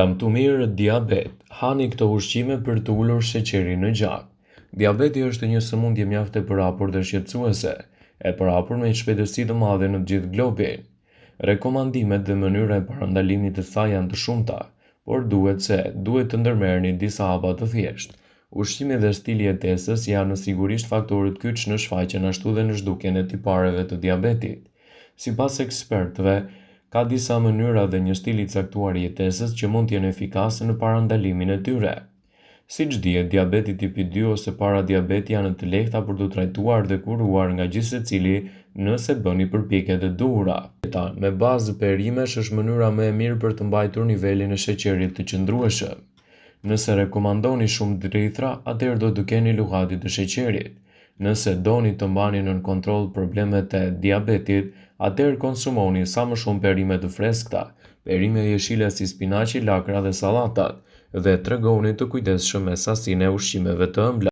Jam të mirë diabet. Hani këto ushqime për të ulur sheqerin në gjak. Diabeti është një sëmundje mjaft e përhapur dhe shqetësuese, e përhapur me shpejtësi të madhe në të gjithë globin. Rekomandimet dhe mënyra e parandalimit të saj janë të shumta, por duhet të ndërmerrni disa hapa të thjeshtë. Ushqimi dhe stili i jetesës janë sigurisht faktorët kyç në shfaqjen ashtu dhe në zhdukjen e tipareve të diabetit. Sipas ekspertëve, ka disa mënyra dhe një stil i caktuar i jetesës që mund të jenë efikase në parandalimin e tyre. Siç dihet, diabeti tipi 2 ose paradiabeti janë të lehta për të trajtuar dhe kuruar nga gjithsecili nëse bëni përpjekjet e duhura. Dieta me bazë perimesh është mënyra më e mirë për të mbajtur nivelin e sheqerit të qëndrueshëm. Nëse rekomandoni shumë drithra, atëherë do të keni lullëkatit të sheqerit. Nëse doni të mbani nën kontroll problemet e diabetit, atëherë konsumoni sa më shumë perime të freskëta, perime jeshile si spinaqi, lakra dhe sallatat, dhe tregoni të kujdesshëm me sasinë e ushqimeve të ëmbla.